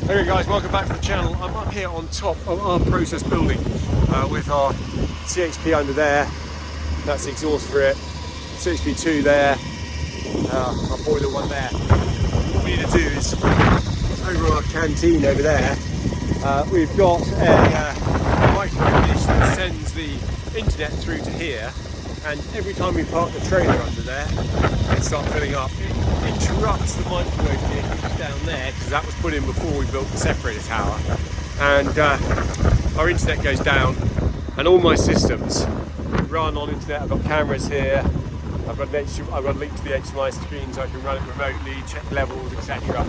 Hey guys, welcome back to the channel. I'm up here on top of our process building with our CHP under there. That's the exhaust for it. CHP2 there, our boiler one there. What we need to do is, over our canteen over there, we've got a microwave dish that sends the internet through to here, and every time we park the trailer under there, it starts filling up. It interrupts the microwave dish which is down there, because that was put in before we built the separator tower, and our internet goes down, and all my systems run on internet. I've got cameras here, I've got a link to the HMI screen so I can run it remotely, check levels, etc.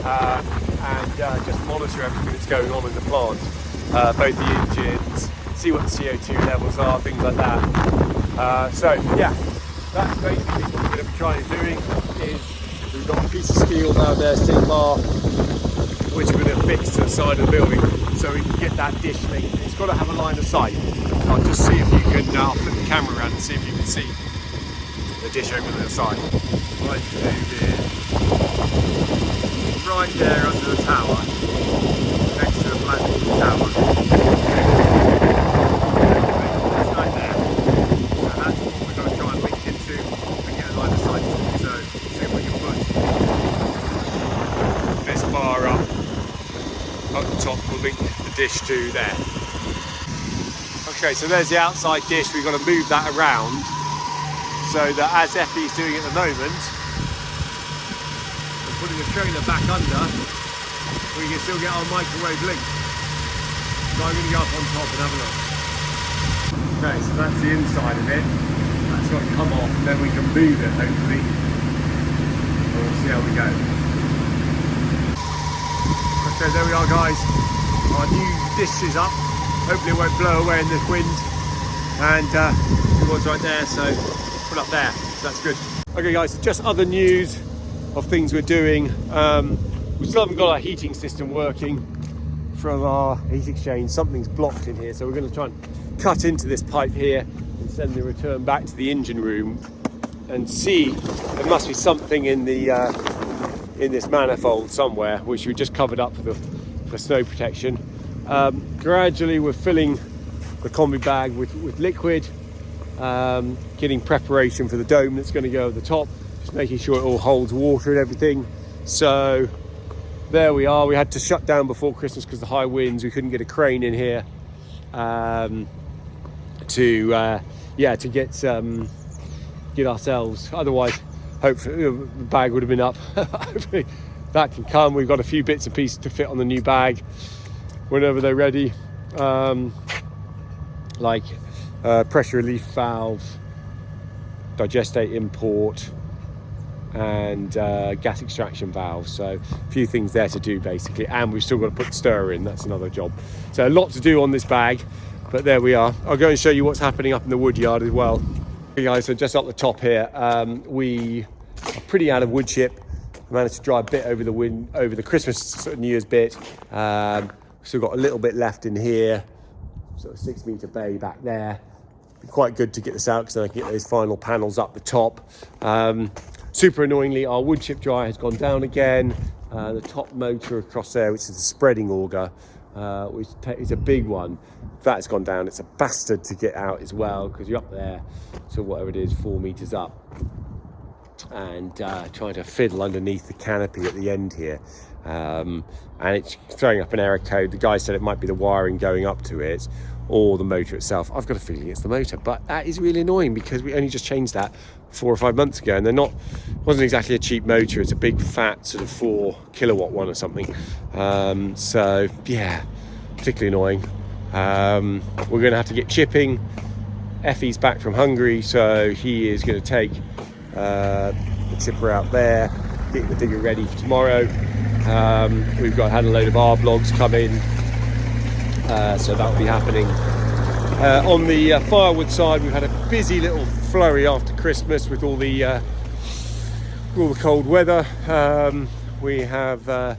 And just monitor everything that's going on in the plant, both the engines, see what the CO2 levels are, things like that. So yeah, that's basically what we're going to be trying doing. Is we've got a piece of steel down there, steel bar, which we're going to fix to the side of the building so we can get that dish linked. It's got to have a line of sight. So I'll just see if you can, I'll flip the camera around and see if you can see the dish over the side. Right here, right there under the tower, next to the platform tower. Right there. So that's what we're going to try and link into and get a line of sight to. So see if we can put this bar up the top. We'll link the dish to there. Okay, so there's the outside dish. We've got to move that around so that, as Effie's doing at the moment, we're putting the trailer back under, we can still get our microwave linked. So I'm going to go up on top and have a look. Okay, so that's the inside of it. That's got to come off, and then we can move it, hopefully. And we'll see how we go. Okay, there we are, guys. Our new dish is up. Hopefully it won't blow away in this wind. And it was right there, so put up there, so that's good. Okay guys, just other news of things we're doing. We still haven't got our heating system working from our heat exchange. Something's blocked in here, so we're going to try and cut into this pipe here and send the return back to the engine room and see. There must be something in the in this manifold somewhere, which we just covered up for snow protection. Gradually we're filling the combi bag with liquid, getting preparation for the dome that's going to go over the top, just making sure it all holds water and everything. So there we are. We had to shut down before Christmas because of the high winds. We couldn't get a crane in here to get ourselves, otherwise hopefully the bag would have been up. Hopefully that can come. We've got a few bits and pieces to fit on the new bag whenever they're ready, like pressure relief valve, digestate import, and gas extraction valve. So a few things there to do basically, and we've still got to put the stirrer in. That's another job. So a lot to do on this bag, but there we are. I'll go and show you what's happening up in the wood yard as well. Okay guys, so just up the top here, we are pretty out of wood chip. I managed to dry a bit over the Christmas sort of New Year's bit. Still got a little bit left in here, sort of 6 metre bay back there. Be quite good to get this out because then I can get those final panels up the top. Super annoyingly, our wood chip dryer has gone down again. The top motor across there, which is the spreading auger, which is a big one, that's gone down. It's a bastard to get out as well because you're up there, so whatever it is, 4 metres up, and trying to fiddle underneath the canopy at the end here. And it's throwing up an error code. The guy said it might be the wiring going up to it or the motor itself. I've got a feeling it's the motor, but that is really annoying because we only just changed that 4 or 5 months ago, and wasn't exactly a cheap motor. It's a big fat sort of 4 kilowatt one or something. So yeah, particularly annoying. We're going to have to get chipping. Effie's back from Hungary, so he is going to take the chipper out there, getting the digger ready for tomorrow. We've had a load of R blogs come in, so that will be happening. On the firewood side, we've had a busy little flurry after Christmas with all the cold weather. We're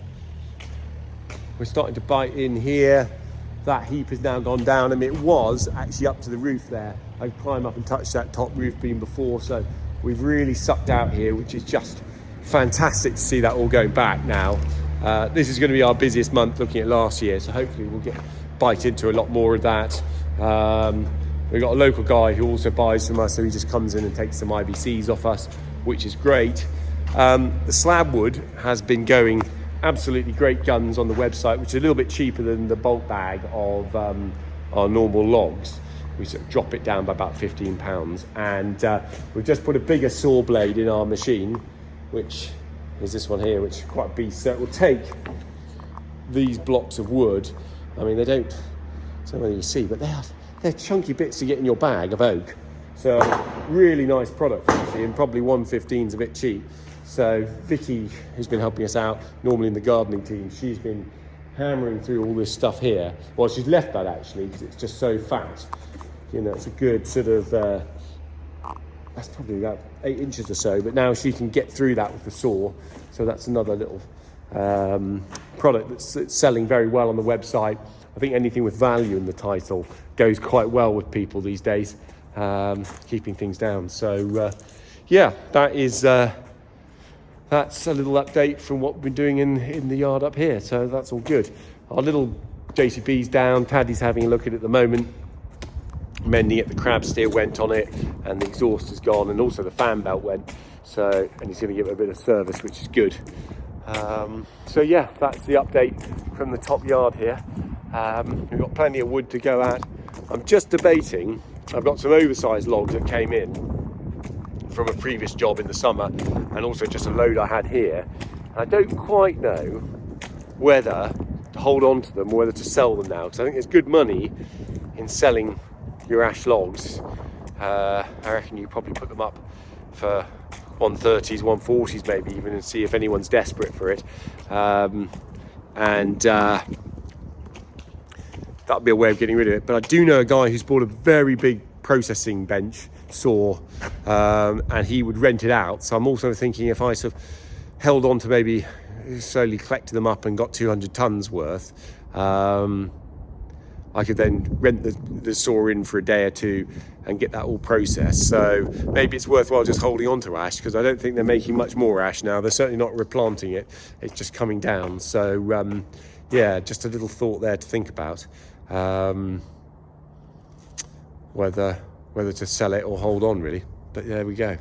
starting to bite in here. That heap has now gone down. I mean, it was actually up to the roof there. I climbed up and touched that top roof beam before, so we've really sucked out here, which is just fantastic to see that all going back now. This is going to be our busiest month looking at last year, so hopefully we'll bite into a lot more of that. We've got a local guy who also buys from us, so he just comes in and takes some IBCs off us, which is great. The slab wood has been going absolutely great guns on the website, which is a little bit cheaper than the bulk bag of our normal logs. We sort of drop it down by about £15, and we've just put a bigger saw blade in our machine, which is this one here, which is quite a beast. So it will take these blocks of wood. I mean, I don't know whether you see, but they're chunky bits to get in your bag of oak. So really nice product actually, and probably 115's a bit cheap. So Vicky, who's been helping us out normally in the gardening team, she's been hammering through all this stuff here. Well, she's left that actually because it's just so fat. You know, it's a good sort of that's probably about 8 inches or so, but now she can get through that with the saw. So that's another little product that's selling very well on the website. I think anything with value in the title goes quite well with people these days, keeping things down. So yeah, that's a little update from what we've been doing in the yard up here. So that's all good. Our little JCB's down. Paddy's having a look at it at the moment. Mending it, the crab steer went on it, and the exhaust is gone, and also the fan belt went. So, and he's going to give it a bit of service, which is good. So yeah, that's the update from the top yard here. We've got plenty of wood to go at. I'm just debating. I've got some oversized logs that came in from a previous job in the summer, and also just a load I had here. I don't quite know whether to hold on to them or whether to sell them now, because I think there's good money in selling your ash logs. I reckon you probably put them up for 130s, 140s maybe even, and see if anyone's desperate for it. That'd be a way of getting rid of it. But I do know a guy who's bought a very big processing bench saw, and he would rent it out. So I'm also thinking if I sort of held on to maybe slowly collected them up and got 200 tons worth, I could then rent the saw in for a day or two and get that all processed. So maybe it's worthwhile just holding on to ash, because I don't think they're making much more ash now. They're certainly not replanting it. It's just coming down. So yeah, just a little thought there to think about, whether to sell it or hold on really. But there we go.